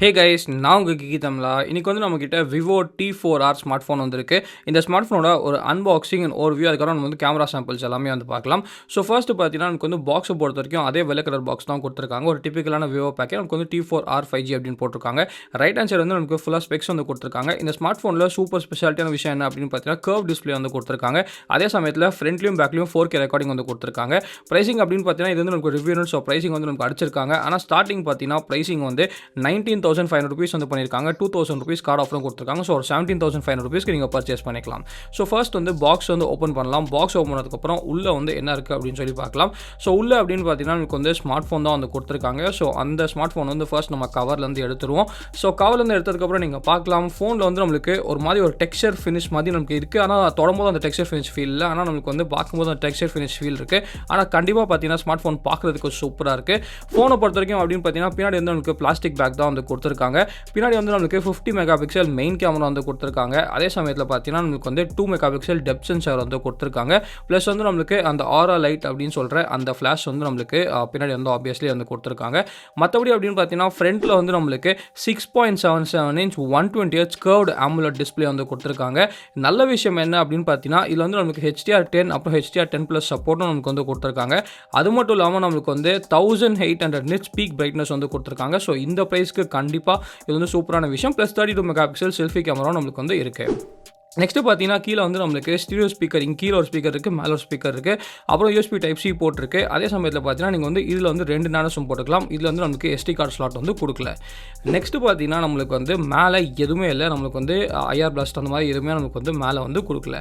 Hey guys, நான் உங்கள் Geekytamizha. இன்றைக்கி வந்து நம்மக்கிட்ட Vivo T4R ஸ்மார்ட் ஃபோன் வந்திருக்கு. இந்த ஸ்மார்ட் ஃபோனோட ஒரு அன்பாக்சிங் அண்ட் ஓவர் வியூ, அதுக்கப்புறம் நம்ம வந்து கேமரா சாம்பிள்ஸ் எல்லாமே வந்து பார்க்கலாம். ஸோ ஃபர்ஸ்ட்டு பார்த்தீங்கன்னா நமக்கு வந்து பாக்ஸை பொறுத்த வரைக்கும் அதே வெள்ளை கலர் பாக்ஸ் தான் கொடுத்துருக்காங்க. ஒரு டிப்பிக்கலான Vivo பேக்கே நமக்கு வந்து T4R 5G அப்படின்னு போட்டிருக்காங்க. ரைட் ஹேண்ட் சைடு வந்து நமக்கு ஃபுல்லாக ஸ்பெக்ஸ் வந்து கொடுத்துருக்காங்க. இந்த ஸ்மார்ட் ஃபோனில் சூப்பர் ஸ்பெஷாலிட்டியான விஷயம் என்ன அப்படின்னு பார்த்தீங்கன்னா கர்வ் டிஸ்பிளே வந்து கொடுத்துருக்காங்க. அதே சமயத்தில் ஃப்ரண்ட்லையும் பேக்லையும் 4K ரெக்கார்டிங் வந்து கொடுத்துருக்காங்க. ப்ரைசிங் அப்படின்னு பார்த்தீங்கன்னா இது வந்து நமக்கு ரிவ்யூ. ஸோ ப்ரைசிங் வந்து நமக்கு அடிச்சிருக்காங்க. ஆனால் ஸ்டார்டிங் பார்த்தீங்கன்னா ப்ரைசிங் வந்து 19,500 rupees வந்து பண்ணியிருக்காங்க. 2,000 rupees கார்டு ஆஃபரும் கொடுத்துருக்காங்க. ஸோ ஒரு 17,500 rupeesக்கு நீங்கள் பர்ச்சேஸ் பண்ணிக்கலாம். ஸோ ஃபர்ஸ்ட் வந்து பாக்ஸ் வந்து ஓப்பன் பண்ணலாம். பாக்ஸ் ஓப்பன் பண்ணதுக்கப்புறம் உள்ளே வந்து என்ன இருக்குது அப்படின்னு சொல்லி பார்க்கலாம். ஸோ உள்ளே அப்படின்னு பார்த்தீங்கன்னா நமக்கு வந்து ஸ்மார்ட் ஃபோன் தான் வந்து கொடுத்துருக்காங்க. ஸோ அந்த ஸ்மார்ட் ஃபோன் வந்து ஃபர்ஸ்ட் நம்ம கவர்லேருந்து எடுத்துருவோம். ஸோ கவர்லேருந்து எடுத்ததுக்கப்புறம் நீங்கள் பார்க்கலாம் ஃபோனில் வந்து நம்மளுக்கு ஒரு மாதிரி ஒரு டெக்ஸ்சர் ஃபினிஷ் மாதிரி நமக்கு இருக்குது. ஆனால் தொடரும்போது அந்த டெக்ஸ்சர் ஃபினிஷ் ஃபீல் இல்லை. ஆனால் நமக்கு வந்து பார்க்கும்போது அந்த டெக்ஸ்சர் ஃபினிஷ் ஃபீல் இருக்குது. ஆனால் கண்டிப்பாக பார்த்தீங்கன்னா ஸ்மார்ட் ஃபோன் பார்க்குறதுக்கு சூப்பராக இருக்குது. ஃபோனை பொறுத்த வரைக்கும் அப்படின்னு பார்த்தீங்கன்னா பின்னாடி வந்து நமக்கு பிளாஸ்டிக் பேக் தான் வந்து கொடுத்துருக்காங்க. பின்னாடி வந்து நம்மளுக்கு 50 மெகாபிக்சல் மெயின் கேமரா வந்து கொடுத்துருக்காங்க. அதே சமயத்தில் பார்த்தீங்கன்னா நம்மளுக்கு வந்து 2 மெகாபிக்சல் டெப்த் சென்சார் வந்து கொடுத்துருக்காங்க. ப்ளஸ் வந்து நம்மளுக்கு அந்த ஆரா லைட் அப்படின்னு சொல்கிற அந்த ஃப்ளாஷ் வந்து நம்மளுக்கு பின்னாடி வந்து ஆப்வியஸ்லி வந்து கொடுத்துருக்காங்க. மற்றபடி அப்படின்னு பார்த்தீங்கன்னா ஃப்ரண்ட்டில் வந்து நம்மளுக்கு 6.77 inch 120Hz curved AMOLED display வந்து கொடுத்துருக்காங்க. நல்ல விஷயம் என்ன அப்படின்னு பார்த்தீங்கன்னா இதில் வந்து நமக்கு HDR10 அப்புறம் HDR10+ சப்போர்ட்டும் நமக்கு வந்து கொடுத்துருக்காங்க. அது மட்டும் இல்லாமல் நம்மளுக்கு வந்து 1800 nits பீக் பிரைட்னஸ் வந்து கொடுத்துருக்காங்க. ஸோ இந்த ப்ரைஸ்க்கு கண்டிப்பாக இது வந்து சூப்பரான விஷயம். ப்ளஸ் 32 மெகாபிக்சல் செல்ஃபி கேமரா நம்மளுக்கு வந்து இருக்குது. நெக்ஸ்ட்டு பார்த்தீங்கன்னா கீழே வந்து நம்மளுக்கு ஸ்டீரியோ ஸ்பீக்கர், இங்கே கீழே ஒரு ஸ்பீக்கர் இருக்குது, மேலே ஒரு ஸ்பீக்கர் இருக்குது, அப்புறம் USB Type-C போட்டிருக்கு. அதே சமயத்தில் பார்த்தீங்கன்னா நீங்கள் வந்து இதில் வந்து 2 நானோ சிம் போட்டுக்கலாம். இதில் வந்து நமக்கு SD கார்டு ஸ்லாட் வந்து கொடுக்கல. நெக்ஸ்ட்டு பார்த்தீங்கன்னா நம்மளுக்கு வந்து மேலே எதுவுமே இல்லை. நம்மளுக்கு வந்து IR பிளாஸ்ட் அந்த மாதிரி எதுவுமே நமக்கு வந்து மேலே வந்து கொடுக்கல.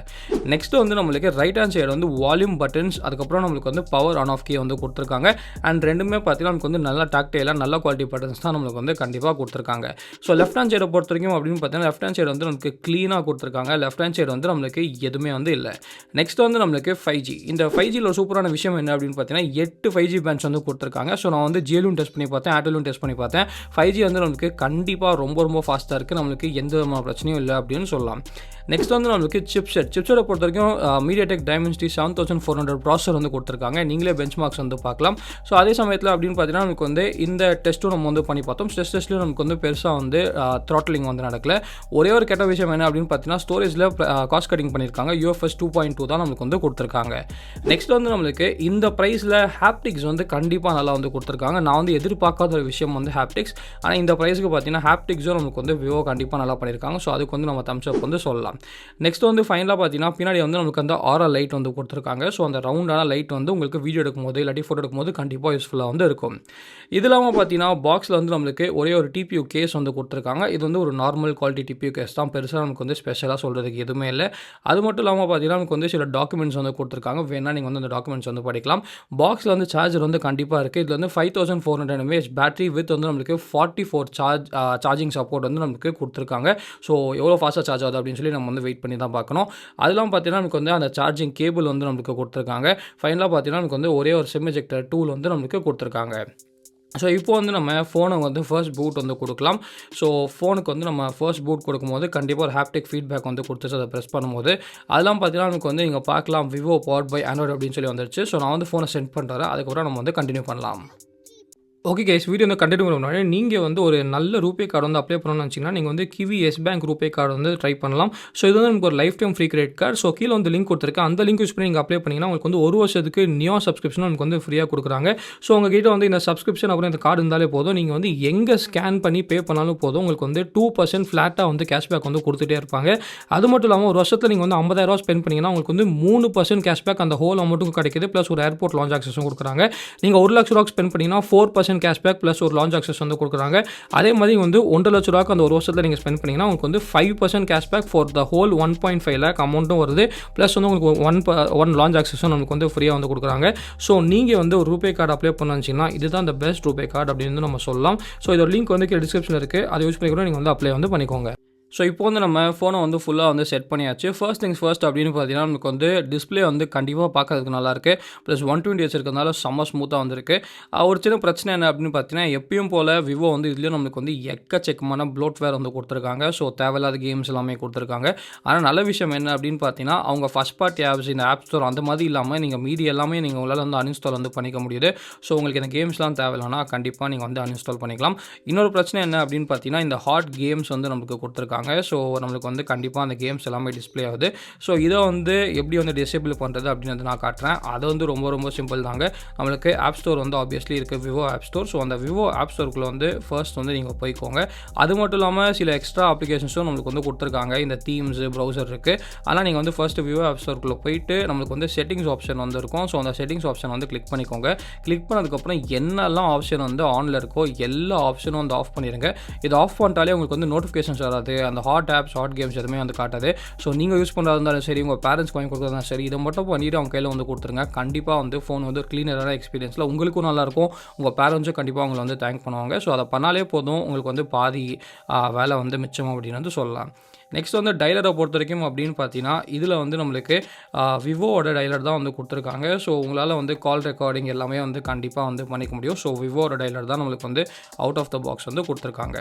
நெக்ஸ்ட்டு வந்து நம்மளுக்கு ரைட் ஹேண்ட் சைடு வந்து வால்யூம் பட்டன்ஸ், அதுக்கப்புறம் நம்மளுக்கு வந்து பவர் ஆன் ஆஃப் கீ வந்து கொடுத்துருக்காங்க. அண்ட் ரெண்டுமே பார்த்தீங்கன்னா நமக்கு வந்து நல்லா டாக்டைலாக நல்ல குவாலிட்டி பட்டன்ஸ் தான் நம்மளுக்கு வந்து கண்டிப்பாக கொடுத்துருக்காங்க. ஸோ லெஃப்ட் ஹேண்ட் சைடை பொறுத்த வரைக்கும் அப்படின்னு பார்த்தீங்கன்னா லெஃப்ட் ஹேண்ட் சைடு வந்து நமக்கு க்ளீனாக கொடுத்துருக்காங்க. லெஃப்ட் ஹேண்ட் சைடு வந்து நம்மளுக்கு எதுவுமே வந்து இல்லை. நெக்ஸ்ட் வந்து நம்மளுக்கு 5G. இந்த 5Gயில் ஒரு சூப்பரான விஷயம் என்ன அப்படின்னு பார்த்தீங்கன்னா 8 5G பேண்ட்ஸ் வந்து கொடுத்துருக்காங்க. ஸோ நான் வந்து ஜியோலும் டெஸ்ட் பண்ணி பார்த்தேன், ஏர்டெலும் டெஸ்ட் பண்ணி பார்த்தேன். 5G வந்து நம்மளுக்கு கண்டிப்பாக ரொம்ப ஃபாஸ்ட்டாக இருக்குது. நம்மளுக்கு எந்த விதமான பிரச்சனையும் இல்லை அப்படின்னு சொல்லலாம். நெக்ஸ்ட் வந்து நம்மளுக்கு சிப்செட்டை பொறுத்த வரைக்கும் MediaTek Dimensity 7400 ப்ராசஸர் வந்து கொடுத்துருக்காங்க. நீங்களே பெஞ்ச் மார்க்ஸ் வந்து பார்க்கலாம். ஸோ அதே சமயத்தில் அப்படின்னு பார்த்தீங்கன்னா நமக்கு வந்து இந்த டெஸ்ட்டும் நம்ம வந்து பண்ணி பார்த்தோம். டெஸ்ட்லையும் நமக்கு வந்து பெருசாக வந்து த்ராட்லிங் வந்து நடக்கல. ஒரே ஒரு கெட்ட விஷயம் என்ன அப்படின்னு பார்த்தீங்கன்னா ஸ்டோரேஜில் காஸ்ட் கட்டிங் பண்ணியிருக்காங்க. UFS 2.2 தான் நமக்கு வந்து கொடுத்துருக்காங்க. நெக்ஸ்ட் வந்து நம்மளுக்கு இந்த ப்ரைஸில் ஹாப்டிக்ஸ் வந்து கண்டிப்பாக நல்லா வந்து கொடுத்துருக்காங்க. நான் வந்து எதிர்பார்க்காத ஒரு விஷயம் வந்து ஹாப்டிக்ஸ். ஆனால் இந்த ப்ரைஸுக்கு பார்த்தீங்கன்னா ஹாப்டிக்ஸும் நமக்கு வந்து விவோ கண்டிப்பாக நல்லா பண்ணியிருக்காங்க. ஸோ அதுக்கு வந்து நம்ம தம்ஸ் அப் வந்து சொல்லலாம். நெக்ஸ்ட் வந்து ஃபைனலாக பார்த்தீங்கன்னா பின்னாடி வந்து நமக்கு அந்த ஆரா லைட் வந்து கொடுத்துருக்காங்க. ஸோ அந்த ரவுண்டான லைட் வந்து உங்களுக்கு வீடியோ எடுக்கும்போது இல்லாட்டி ஃபோட்டோ எடுக்கும்போது கண்டிப்பாக யூஸ்ஃபுல்லாக வந்து இருக்கும். இது இல்லாமல் பார்த்தீங்கன்னா பாக்ஸில் வந்து நம்மளுக்கு ஒரே ஒரு TPU கேஸ் வந்து கொடுத்துருக்காங்க. இது வந்து ஒரு நார்மல் குவாலிட்டி TPU கேஸ் தான். பெருசாக நமக்கு வந்து ஸ்பெஷலாக சொல்கிறதுக்கு எதுவுமே இல்லை. அது மட்டும் இல்லாமல் பார்த்தீங்கன்னா நமக்கு வந்து சில டாக்குமெண்ட்ஸ் வந்து கொடுத்துருக்காங்க. வேணால் நீங்கள் வந்து அந்த டாக்குமெண்ட்ஸ் வந்து படிக்கலாம். பாக்ஸில் வந்து சார்ஜர் வந்து கண்டிப்பாக இருக்குது. இதில் வந்து 5400 mAh பேட்டரி வித் வந்து நம்மளுக்கு 44 சார்ஜிங் சப்போர்ட் வந்து நமக்கு கொடுத்துருக்காங்க. ஸோ எவ்வளோ ஃபாஸ்ட்டாக சார்ஜ் ஆகுது அப்படின்னு சொல்லி நம்ம வந்து வெயிட் பண்ணி தான் பார்க்கணும். அதெல்லாம் பார்த்தீங்கன்னா நமக்கு வந்து அந்த சார்ஜிங் கேபிள் வந்து நமக்கு கொடுத்துருக்காங்க. ஃபைனலாக பார்த்தீங்கன்னா நமக்கு வந்து ஒரே ஒரு சிம் எஜெக்டர் டூல் வந்து நமக்கு கொடுத்துருக்காங்க. ஸோ இப்போ வந்து நம்ம ஃபோனை வந்து ஃபர்ஸ்ட் பூட் வந்து கொடுக்கலாம். ஸோ ஃபோனுக்கு வந்து நம்ம ஃபர்ஸ்ட் பூட் கொடுக்கும்போது கண்டிப்பாக ஒரு ஹாப்டிக் ஃபீட்பேக் வந்து கொடுத்துச்சு. அதை ப்ரெஸ் பண்ணும்போது அதெல்லாம் பார்த்தீங்கன்னா நமக்கு வந்து நீங்கள் பார்க்கலாம் விவோ பவர்ட் பை ஆண்ட்ராய்டு அப்படின்னு சொல்லி வந்துருச்சு. ஸோ நான் வந்து ஃபோனை சென்ட் பண்ணுறேன். அதுக்கப்புறம் நம்ம வந்து கண்டினியூ பண்ணலாம். ஓகே கைஸ், வீடியோ வந்து கண்டினியூ பண்ண நீங்கள் வந்து ஒரு நல்ல ரூபே கார்டு வந்து அப்ளை பண்ணணும்னு வச்சிங்கன்னா நீங்கள் வந்து Kiwi Yes Bank RuPay card வந்து ட்ரை பண்ணலாம். ஸோ இது வந்து நமக்கு ஒரு lifetime free credit card. So கீழே வந்து லிங்க் கொடுத்துருக்கேன். அந்த லிங்க் யூஸ் பண்ணி நீங்கள் அப்ளை பண்ணிங்கன்னா உங்களுக்கு வந்து ஒரு வருஷத்துக்கு நியோ சப்ஸ்கிரிப்ஷன் நமக்கு வந்து ஃப்ரீயாக கொடுக்குறாங்க. ஸோ உங்ககிட்ட வந்து இந்த சப்ஸ்கிரிப்ஷன் அப்புறம் இந்த கார்டு இருந்தாலே போதும். நீங்கள் வந்து எங்கே ஸ்கேன் பண்ணி பே பண்ணாலும் போதும். உங்களுக்கு வந்து 2% ஃப்ளாட்டாக வந்து கேஷ்பேக் வந்து கொடுத்துட்டே இருப்பாங்க. அது மட்டும் இல்லாமல் ஒரு வருஷத்தில் நீங்கள் வந்து 50,000 ஸ்பெண்ட் பண்ணிங்கன்னா உங்களுக்கு வந்து 3% கேஷ்பேக் அந்த ஹோல் அமௌண்ட்டுக்கும் கிடைக்குது. ப்ளஸ் ஒரு ஏர்போர்ட் லான்ச் ஆக்சஸும் கொடுக்குறாங்க. நீங்கள் 1 லட்ச ரூபா ஸ்பெண்ட் பண்ணிங்கன்னா 4% கேஷ்பேக் ப்ளஸ் லான்ச் ஆக்சஸ் வந்து கொடுக்குறாங்க. அதே மாதிரி வந்து 1.5 லட்ச ரூபாய்க்கு அந்த ஒரு வருஷத்தில் நீங்கள் ஸ்பெண்ட் பண்ணிங்கன்னா உங்களுக்கு வந்து 5% cashback for the whole 1.5 lakh அமௌண்ட்டும் வருது. ப்ளஸ் வந்து உங்களுக்கு 1 லான்ச் ஆக்சஸும் நமக்கு வந்து ஃப்ரீயாக வந்து கொடுக்குறாங்க. ஸோ நீங்கள் வந்து ஒரு ரூபே கார்டு அப்ளை பண்ணாச்சிங்கன்னா இதுதான் இந்த பெஸ்ட் ரூபே கார்டு அப்படின்னு நம்ம சொல்லலாம். ஸோ இதோட லிங்க் வந்து டிஸ்கிரிப்ஷனில் இருக்குது. அதை யூஸ் பண்ணி கூட நீங்கள் வந்து அப்ளை வந்து பண்ணிக்கோங்க. ஸோ இப்போ வந்து நம்ம ஃபோனை வந்து ஃபுல்லாக வந்து செட் பண்ணியாச்சு. ஃபர்ஸ்ட் திங்ஸ் ஃபர்ஸ்ட் அப்படின்னு பார்த்தீங்கன்னா, நமக்கு வந்து டிஸ்ப்ளே வந்து கண்டிப்பாக பார்க்கறதுக்கு நல்லாயிருக்கு. ப்ளஸ் 120 ஹெர்ட்ஸ் இருக்கிறதுனால செம்ம ஸ்மூத்தாக வந்திருக்கு. ஒரு சின்ன பிரச்சனை என்ன அப்படின்னு பார்த்தீங்கன்னா, எப்பயும் போல் விவோ வந்து இதுலேயும் நம்மளுக்கு வந்து எக்கச்சக்கமான ப்ளோட்வேர் வந்து கொடுத்துருக்காங்க. ஸோ தேவையில்லாத கேம்ஸ் எல்லாமே கொடுத்துருக்காங்க. ஆனால் நல்ல விஷயம் என்ன அப்படின்னு பார்த்தீங்கன்னா, அவங்க ஃபர்ஸ்ட் பார்ட்டி ஆப்ஸ் இந்த ஆப் ஸ்டோர் அந்த மாதிரி இல்லாமல் நீங்கள் மீதி எல்லாமே நீங்கள் உங்களால் வந்து அன்இன்ஸ்டால் வந்து பண்ணிக்க முடியுது. ஸோ உங்களுக்கு இந்த கேம்ஸ்லாம் தேவையில்லைனா கண்டிப்பாக நீங்கள் வந்து அன்இன்ஸ்டால் பண்ணிக்கலாம். இன்னொரு பிரச்சனை என்ன அப்படின்னு பார்த்தீங்கன்னா, இந்த ஹாட் கேம்ஸ் வந்து நமக்கு கொடுத்துருக்காங்க. ஸோ நம்மளுக்கு வந்து கண்டிப்பாக அந்த கேம்ஸ் எல்லாமே டிஸ்ப்ளே ஆகுது. ஸோ இதை வந்து எப்படி வந்து டிசேபிள் பண்ணுறது அப்படின்னு வந்து நான் காட்டுறேன். அது வந்து ரொம்ப சிம்பிள் தாங்க. நம்மளுக்கு ஆப் ஸ்டோர் வந்து ஆப்வியஸ்லி இருக்குது, விவோ ஆப் ஸ்டோர். ஸோ அந்த விவோ ஆப் ஸ்டோருக்குள்ளே வந்து ஃபர்ஸ்ட் வந்து நீங்கள் போய்க்கோங்க. அது மட்டும் இல்லாமல் சில எக்ஸ்ட்ரா அப்ளிகேஷன்ஸும் நம்மளுக்கு வந்து கொடுத்துருக்காங்க. இந்த தீம்ஸு ப்ரௌசர் இருக்குது. ஆனால் நீங்கள் வந்து ஃபர்ஸ்ட் விவோ ஆப் ஸ்டோருக்குள்ளே போயிட்டு நம்மளுக்கு வந்து செட்டிங்ஸ் ஆப்ஷன் வந்து இருக்கும். ஸோ அந்த செட்டிங்ஸ் ஆப்ஷன் வந்து கிளிக் பண்ணிக்கோங்க. கிளிக் பண்ணதுக்கப்புறம் என்னெல்லாம் ஆப்ஷன் வந்து ஆனில் இருக்கோ எல்லா ஆப்ஷனும் வந்து ஆஃப் பண்ணிடுங்க. இது ஆஃப் பண்ணிட்டாலே உங்களுக்கு வந்து நோட்டிஃபிகேஷன்ஸ் வராது. அந்த ஹாட் ஆப்ஸ், ஹாட் கேம்ஸ் எதுவுமே வந்து காட்டாது. ஸோ நீங்கள் யூஸ் பண்ணுறதா இருந்தாலும் சரி, உங்கள் பேரண்ட்ஸ் வாங்கி கொடுக்குறதா சரி, இதை மட்டும் பண்ணிவிட்டு அவங்க கையில் வந்து கொடுத்துருங்க. கண்டிப்பாக வந்து ஃபோன் வந்து கிளீனரான எக்ஸ்பீரியன்ஸில் உங்களுக்கும் நல்லாயிருக்கும். உங்கள் பேரண்ட்ஸும் கண்டிப்பாக உங்களை வந்து தேங்க் பண்ணுவாங்க. ஸோ அதை பண்ணாலே போதும், உங்களுக்கு வந்து பாதி வேலை வந்து மிச்சம் அப்படின்னு வந்து சொல்லலாம். நெக்ஸ்ட் வந்து டைலரை பொறுத்த வரைக்கும் அப்படின்னு பார்த்தீங்கன்னா, இதில் வந்து நம்மளுக்கு விவோவோட டைலர் தான் வந்து கொடுத்துருக்காங்க. ஸோ உங்களால் வந்து கால் ரெக்கார்டிங் எல்லாமே வந்து கண்டிப்பாக வந்து பண்ணிக்க முடியும். ஸோ விவோவோட டைலர் தான் நம்மளுக்கு வந்து அவுட் ஆஃப் த பாக்ஸ் வந்து கொடுத்துருக்காங்க.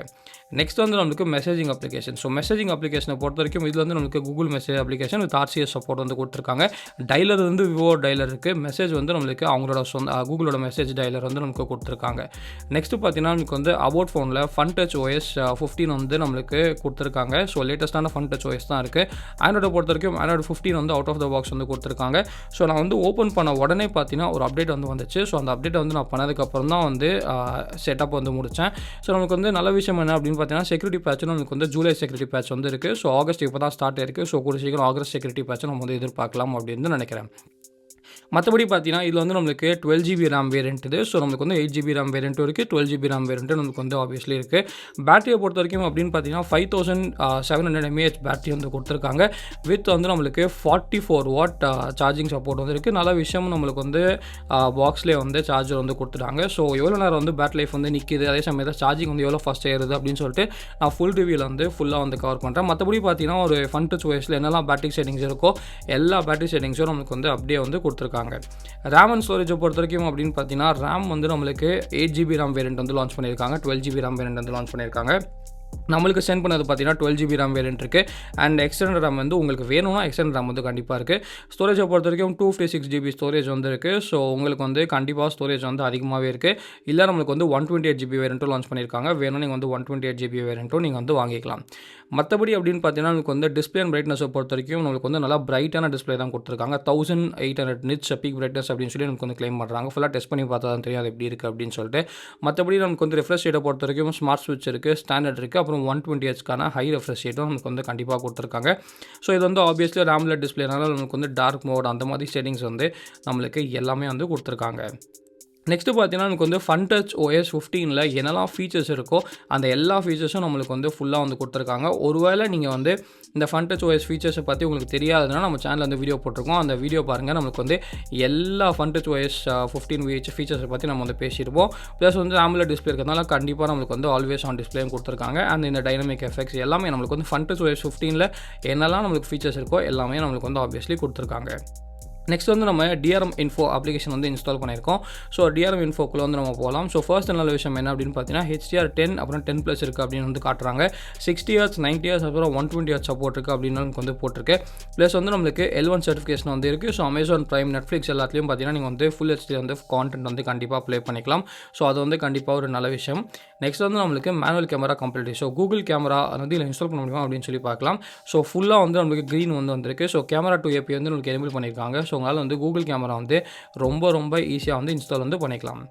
நெக்ஸ்ட் வந்து நம்மளுக்கு மெசேஜிங் அப்ளிகேஷன். ஸோ மெசேஜிங் அப்ளிகேஷனை பொறுத்த வரைக்கும் இதில் வந்து நம்மளுக்கு Google message application with RCS support வந்து கொடுத்துருக்காங்க. டைலர் வந்து விவோ டைலர் இருக்குது. மெசேஜ் வந்து நம்மளுக்கு அவங்களோட சொந்த கூகுளோட மெசேஜ் டைலர் வந்து நமக்கு கொடுத்துருக்காங்க. நெக்ஸ்ட் பார்த்தீங்கன்னா நமக்கு வந்து அபவுட் ஃபோனில் ஃபன் டச் OS 15 வந்து நம்மளுக்கு கொடுத்துருக்காங்க. ஸோ லேட்டஸ்ட்டான ஃபன் டச் OS தான் இருக்குது. ஆண்ட்ராய்டை பொறுத்த வரைக்கும் ஆண்ட்ராய்டு 15 வந்து அவுட் ஆஃப் த பாக்ஸ் வந்து கொடுத்துருக்காங்க. ஸோ நான் வந்து ஓப்பன் பண்ண உடனே பார்த்தீங்கன்னா ஒரு அப்டேட் வந்து வந்துச்சு. ஸோ அந்த அப்டேட்டை வந்து நான் பண்ணதுக்கப்புறம் தான் வந்து செட்டப் வந்து முடித்தேன். ஸோ நமக்கு வந்து நல்ல விஷயம் என்ன அப்படின்னு பார்த்தீங்கன்னா, செக்யூரிட்டி பேட்சும் நமக்கு வந்து ஜூலை செக்யூரிட்டி பேட்ச் வந்து இருக்குது. ஸோ ஆகஸ்ட் இப்போ தான் ஸ்டார்ட் ஆயிருக்கு. ஸோ கூடிய சீக்கிரம் ஆகஸ்ட் செக்யூரிட்டி பேட்சை நம்ம வந்து எதிர்பார்க்கலாம் அப்படின்னு நினைக்கிறேன். மற்றபடி பார்த்தீங்கன்னா இதில் வந்து நம்மளுக்கு 12GB RAM வேரியன்ட் இது. ஸோ நம்மளுக்கு வந்து 8GB RAM வேரியன்ட்டும் இருக்குது, 12GB RAM வேரியன்ட்டும் நமக்கு வந்து ஆப்வியஸ்லி இருக்குது. பேட்டரியை பொறுத்த வரைக்கும் அப்படின்னு பார்த்தீங்கன்னா 5700 mAh பேட்டரி வந்து கொடுத்துருக்காங்க. வித் வந்து நம்மளுக்கு 44 வாட் சார்ஜிங் சப்போர்ட் வந்து இருக்குது. நல்ல விஷயம் நம்மளுக்கு வந்து பாக்ஸ்லேயே வந்து சார்ஜர் வந்து கொடுத்துட்டாங்க. ஸோ எவ்வளோ நேரம் வந்து பேட்டரி லைஃப் வந்து நிற்கிது, அதே சமயத்தில் சார்ஜிங் வந்து எவ்வளோ ஃபாஸ்ட் ஏறுது அப்படின்னு சொல்லிட்டு நான் ஃபுல் ரிவ்யூவில் வந்து ஃபுல்லாக வந்து கவர் பண்ணுறேன். மற்றபடி பார்த்தீங்கன்னா ஒரு ஃபன் டச் OSல என்னெல்லாம் பேட்டரி செட்டிங்ஸ் இருக்கோ எல்லா பேட்டரி செட்டிங்ஸும் நமக்கு வந்து அப்படியே வந்து கொடுத்துருக்காங்க. RAM அண்ட் ஸ்டோரேஜை பொறுத்த வரைக்கும் அப்படின்னு பார்த்தீங்கன்னா RAM வந்து நம்மளுக்கு 8GB RAM வேரியன்ட் வந்து லான்ச் பண்ணியிருக்காங்க, 12GB RAM வேரியன்ட் வந்து லான்ச் பண்ணியிருக்காங்க. நம்மளுக்கு சென்ட் பண்ணது பார்த்தீங்கன்னா 12GB RAM வேரியன்ட் இருக்குது. அண்ட் எக்ஸ்டர்னல் RAM வந்து உங்களுக்கு வேணும்னா எக்ஸ்டர்னல் RAM வந்து கண்டிப்பாக இருக்குது. ஸ்டோரேஜை பொறுத்த வரைக்கும் 256GB ஸ்டோரேஜ் வந்து இருக்குது. ஸோ உங்களுக்கு வந்து கண்டிப்பாக ஸ்டோரேஜ் வந்து அதிகமாகவே இருக்குது. இல்லை நம்மளுக்கு வந்து 128GB வேரியன்ட்டும் லான்ச் பண்ணியிருக்காங்க. வேணும் நீங்கள் வந்து 128GB வேரியன்ட்டும் நீங்கள் வந்து வாங்கிக்கலாம். மற்றபடி அப்படின்னு பார்த்தீங்கன்னா உங்களுக்கு வந்து டிஸ்பிளே அண்ட் பிரைட்னஸை பொறுத்த வரைக்கும் உங்களுக்கு வந்து நல்லா பிரைட்டான டிஸ்பிளே தான் கொடுத்துருக்காங்க. 1800 nits பீக் பிரைட்னஸ் அப்படின்னு சொல்லி நமக்கு வந்து கிளைம் பண்ணுறாங்க. ஃபுல்லாக டெஸ்ட் பண்ணி பார்த்தா தான் தெரியும் அது எப்படி இருக்குது அப்படின்னு சொல்லிட்டு. மற்றபடி நமக்கு வந்து ரெஃப்ரெஷ் ரேட்டை பொறுத்த வரைக்கும் ஸ்மார்ட் ஸ்விட்ச் இருக்குது, ஸ்டாண்டர்ட் இருக்குது, அப்புறம் 120Hzக்கான ஹை ரெஃப்ரெஷ் ரேட்டும் நமக்கு வந்து கண்டிப்பாக கொடுத்துருக்காங்க. ஸோ இது வந்து ஆப்வியஸ்லி AMOLED டிஸ்பிளேனால நமக்கு வந்து டார்க் மோட் அந்த மாதிரி செட்டிங்ஸ் வந்து நம்மளுக்கு எல்லாமே வந்து கொடுத்துருக்காங்க. நெக்ஸ்ட்டு பார்த்தீங்கன்னா நமக்கு வந்து ஃபன் டச் OS 15ல் என்னெல்லாம் ஃபீச்சர்ஸ் இருக்கோ அந்த எல்லா ஃபீச்சர்ஸும் நம்மளுக்கு வந்து ஃபுல்லாக வந்து கொடுத்துருக்காங்க. ஒருவேளை நீங்கள் வந்து இந்த ஃபன் டச் OS ஃபீச்சர்ஸை பற்றி உங்களுக்கு தெரியாதுன்னா நம்ம சேனலில் வந்து வீடியோ போட்டிருக்கோம். அந்த வீடியோ பாருங்கள். நம்மளுக்கு வந்து எல்லா ஃபன் டச் OS 15 ஃபீச்சர்ஸை பற்றி நம்ம வந்து பேசியிருப்போம். ப்ளஸ் வந்து AMOLED டிஸ்பிளே இருக்கிறதுனால கண்டிப்பாக நம்மளுக்கு வந்து ஆல்வேஸ் ஆன் டிஸ்பிளேயும் கொடுத்துருக்காங்க. அண்ட் இந்த டைனமிக் எஃபெக்ட்ஸ் எல்லாமே நம்மளுக்கு வந்து ஃபன் டச் OS 15ல் என்னெல்லாம் நம்மளுக்கு ஃபீச்சர்ஸ் இருக்கோ எல்லாமே நம்மளுக்கு வந்து ஆப்வியஸ்லி கொடுத்துருக்காங்க. நெக்ஸ்ட் வந்து நம்ம DRM Info அப்ளிகேஷன் வந்து இன்ஸ்டால் பண்ணியிருக்கோம். ஸோ DRM Infoக்குள்ளே வந்து நம்ம போகலாம். ஸோ ஃபர்ஸ்ட் நல்ல விஷயம் என்ன அப்படின்னு பார்த்தீங்கன்னா HDR10 அப்புறம் 10+ இருக்குது அப்படின்னு வந்து காட்டுறாங்க. 60Hz 90Hz அப்புறம் 120Hz சப்போர்ட் இருக்குது அப்படின்னு நமக்கு வந்து போட்டிருக்கு. ப்ளஸ் வந்து நம்மளுக்கு L1 சர்டிஃபிகேஷன் வந்து இருக்குது. ஸோ Amazon Prime, Netflix எல்லாத்துலேயும் பார்த்தீங்கன்னா நீங்கள் வந்து ஃபுல் HD வந்து கான்டென்ட் வந்து கண்டிப்பாக ப்ளே பண்ணிக்கலாம். ஸோ அது வந்து கண்டிப்பாக ஒரு நல்ல விஷயம். நெக்ஸ்ட் வந்து நம்மளுக்கு manual camera complete. So Google camera வந்து இதில் இன்ஸ்டால் பண்ண முடியுமா அப்படின்னு சொல்லி பார்க்கலாம். ஸோ ஃபுல்லாக வந்து நம்மளுக்கு க்ரீன் வந்து வந்திருக்கு. ஸோ கேமரா 2 API வந்து நம்மளுக்கு எனேபிள் பண்ணியிருக்காங்க. ஸோ உங்களால் வந்து கூகுள் கேமரா வந்து ரொம்ப ஈஸியாக வந்து இன்ஸ்டால் வந்து பண்ணிக்கலாம்.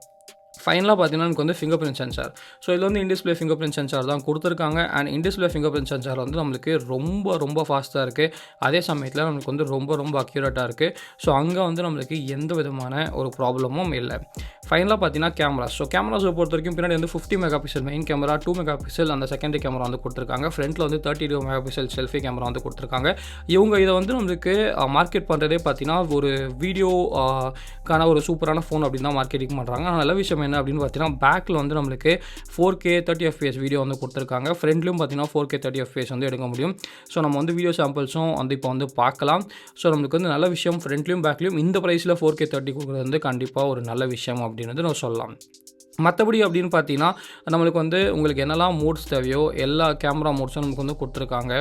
ஃபைனலாக பார்த்தீங்கன்னா நமக்கு வந்து ஃபிங்கர் பிரிண்ட் சென்சார். ஸோ இதில் வந்து இன்டிஸ்பிளே ஃபிங்கர் பிரிண்ட் சென்சார் தான் கொடுத்துருக்காங்க. And in-display finger print sensor வந்து நம்மளுக்கு ரொம்ப ஃபாஸ்ட்டாக இருக்குது. அதே சமயத்தில் நம்மளுக்கு வந்து ரொம்ப அக்யூரேட்டாக இருக்குது. ஸோ அங்கே வந்து நம்மளுக்கு எந்த விதமான ஒரு ப்ராப்ளமும் இல்லை. ஃபைனலாக பார்த்தீங்கன்னா கேமராஸ். ஸோ கேமராஸை பொறுத்த வரைக்கும் பின்னாடி வந்து 50 MP மெயின் கேமரா, 2 MP அந்த செகண்டரி கேமரா வந்து கொடுத்துருக்காங்க. ஃப்ரண்ட்டில் வந்து 32 MP செல்ஃபி கேமரா வந்து கொடுத்துருக்காங்க. இவங்க இதை வந்து நம்மளுக்கு மார்க்கெட் பண்ணுறதே பார்த்தீங்கன்னா ஒரு வீடியோக்கான ஒரு சூப்பரான ஃபோன் அப்படின்னு தான் மார்க்கெட்டிங் பண்ணுறாங்க. நல்ல விஷயம் என்ன அப்படின்னு பார்த்தீங்கன்னா பேக்கில் வந்து நம்மளுக்கு 4K 30 FPS வீடியோ வந்து கொடுத்துருக்காங்க. ஃப்ரண்ட்லையும் பார்த்தீங்கன்னா 4K 30 FPS வந்து எடுக்க முடியும். ஸோ நம்ம வந்து வீடியோ சாம்பிள்ஸும் வந்து இப்போ வந்து பார்க்கலாம். ஸோ நம்மளுக்கு வந்து நல்ல விஷயம் ஃப்ரண்ட்லையும் பேக்லையும் இந்த ப்ரைஸில் 4K 30 கொடுக்குறது வந்து கண்டிப்பாக ஒரு நல்ல விஷயம் அப்படின்னு நம்ம சொல்லலாம். மற்றபடி அப்படின்னு பார்த்தீங்கன்னா நம்மளுக்கு வந்து உங்களுக்கு என்னெல்லாம் மோட்ஸ் தேவையோ எல்லா கேமரா மோட்ஸும் நமக்கு வந்து கொடுத்துருக்காங்க.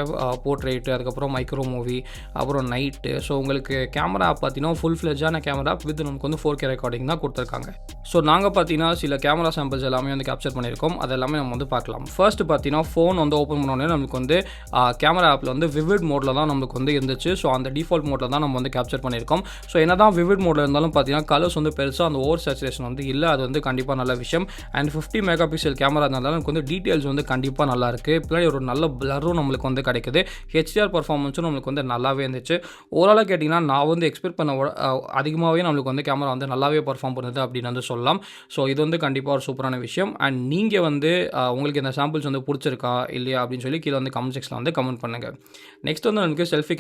போர்ட்ரேட்டு, அதுக்கப்புறம் மைக்ரோ மூவி, அப்புறம் நைட்டு. ஸோ உங்களுக்கு கேமரா பார்த்தீங்கன்னா ஃபுல் ஃப்ளெஜான கேமரா வித் நமக்கு வந்து 4K ரெக்கார்டிங் தான் கொடுத்துருக்காங்க. ஸோ நாங்கள் பார்த்தீங்கன்னா சில கேமரா சாம்பிள்ஸ் எல்லாமே வந்து கேப்சர் பண்ணியிருக்கோம். அது எல்லாமே நம்ம வந்து பார்க்கலாம். ஃபர்ஸ்ட் பார்த்தீங்கன்னா ஃபோன் வந்து ஓப்பன் பண்ணோடனே நமக்கு வந்து கேமரா ஆப்பில் வந்து விவிட் மோடில் தான் நமக்கு வந்து இருந்துச்சு. ஸோ அந்த டிஃபால்ட் மோடில் தான் நம்ம வந்து கேப்சர் பண்ணியிருக்கோம். ஸோ என்ன தான் விவிட் மோடில் இருந்தாலும் பார்த்தீங்கன்னா கலர்ஸ் வந்து பெருசாக அந்த ஓவர் சேச்சுரேஷன் வந்து இல்லை. அது வந்து கண்டிப்பாக நல்ல விஷயம். அண்ட் 50 மெகா பிக்சல் கேமரா இருந்தாலும் எனக்கு வந்து டீட்டெயில்ஸ் வந்து கண்டிப்பாக நல்லா இருக்குது. பின்னாடி ஒரு நல்ல பிளரும் நம்மளுக்கு வந்து கிடைக்குது. HDR பர்ஃபார்மன்ஸும் நம்மளுக்கு வந்து நல்லாவே இருந்துச்சு. ஓவராலாக கேட்டிங்கன்னா நான் வந்து எக்ஸ்பெக்ட் பண்ண அதிகமாகவே நம்மளுக்கு வந்து கேமரா வந்து நல்லாவே பர்ஃபார்ம் பண்ணுது அப்படின்னு வந்து சொல்லலாம். ஸோ இது வந்து கண்டிப்பாக ஒரு சூப்பரான விஷயம். அண்ட் நீங்கள் வந்து உங்களுக்கு இந்த சாம்பிள்ஸ் வந்து பிடிச்சிருக்கா இல்லையா அப்படின்னு சொல்லி கீழே வந்து கமெண்ட் செக்ஷனில் வந்து கமெண்ட் பண்ணுங்கள். நெக்ஸ்ட் வந்து நமக்கு செல்ஃபி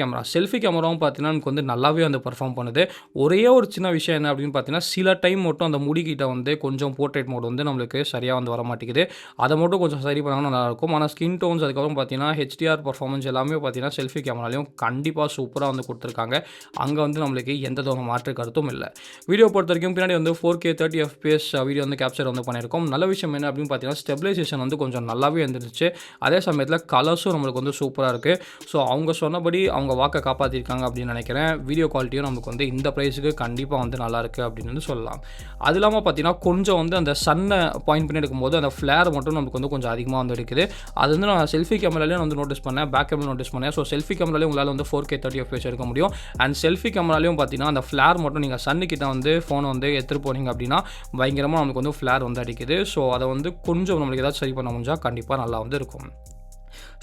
கேமராவும் பார்த்தீங்கன்னா நமக்கு வந்து நல்லாவே வந்து பர்ஃபார்ம் பண்ணுது. ஒரே ஒரு சின்ன விஷயம் என்ன அப்படின்னு பார்த்தீங்கன்னா சில டைம் மட்டும் அந்த முடிக்கிட்ட வந்து கொஞ்சம் போர்ட்ரேட் மோட் வந்து நம்மளுக்கு சரியாக வந்து வர மாட்டேங்குது. அதை மட்டும் கொஞ்சம் சரி பண்ணாங்கன்னா நல்லாயிருக்கும். ஆனால் ஸ்கின் டோன்ஸ் அதுக்கப்புறம் பார்த்தீங்கன்னா HDR பர்ஃபார்மன்ஸ் எல்லாமே பார்த்தீங்கன்னா செல்ஃபி கேமராலையும் கண்டிப்பாக சூப்பராக வந்து கொடுத்துருக்காங்க. அங்கே வந்து நம்மளுக்கு எந்த ஒரு மாற்று கருத்தும் இல்லை. வீடியோ பொறுத்த வரைக்கும் பின்னாடி வந்து 4K 30 FPS வீடியோ வந்து கேப்சர் வந்து பண்ணியிருக்கோம். நல்ல விஷயம் என்ன அப்படின்னு பார்த்தீங்கன்னா ஸ்டெபிலைசேஷன் வந்து கொஞ்சம் நல்லாவே இருந்துச்சு. அதே சமயத்தில் கலர்ஸும் நம்மளுக்கு வந்து சூப்பராக இருக்குது. ஸோ அவங்க சொன்னபடி அவங்க வாக்கை காப்பாற்றிருக்காங்க அப்படின்னு நினைக்கிறேன். வீடியோ குவாலிட்டியும் நமக்கு வந்து இந்த ப்ரைஸுக்கு கண்டிப்பாக வந்து நல்லாயிருக்கு அப்படின்னு வந்து சொல்லலாம். அது இல்லாமல் பார்த்தீங்கன்னா கொஞ்சம் வந்து அந்த சன்னை பாயிண்ட் பண்ணி எடுக்கும்போது அந்த ஃப்ளேர் மட்டும் நமக்கு வந்து கொஞ்சம் அதிகமாக வந்து இருக்குது. அது வந்து நான் செல்ஃபி கேமராலையும் வந்து நோட்டீஸ் பண்ணேன், பேக் கேமரா நோட்டீஸ் பண்ணேன். ஸோ செல்ஃபி கேமராலையும் உங்களால் வந்து 4K 30 FPS எடுக்க முடியும். அண்ட் செல்ஃபி கேமராலையும் பார்த்தீங்கன்னா அந்த ஃப்ளேர் மட்டும் நீங்கள் சன்னுக்கிட்ட வந்து ஃபோனை வந்து எடுத்துகிட்டு போனீங்க அப்படின்னா பயங்கரமாக நமக்கு வந்து ஃப்ளேர் வந்து அடிக்குது. ஸோ அதை வந்து கொஞ்சம் நம்மளுக்கு ஏதாச்சும் சரி பண்ண முடிஞ்சால் கண்டிப்பாக நல்லா வந்து இருக்கும்.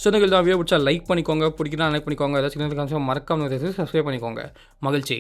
ஸோ இந்த வீடியோ பிடிச்சா லைக் பண்ணிக்கோங்க, பிடிக்கிறதா லைக் பண்ணிக்கோங்க, ஏதாச்சும் மறக்காம சப்ஸ்கிரைப் பண்ணிக்கோங்க. மகிழ்ச்சி.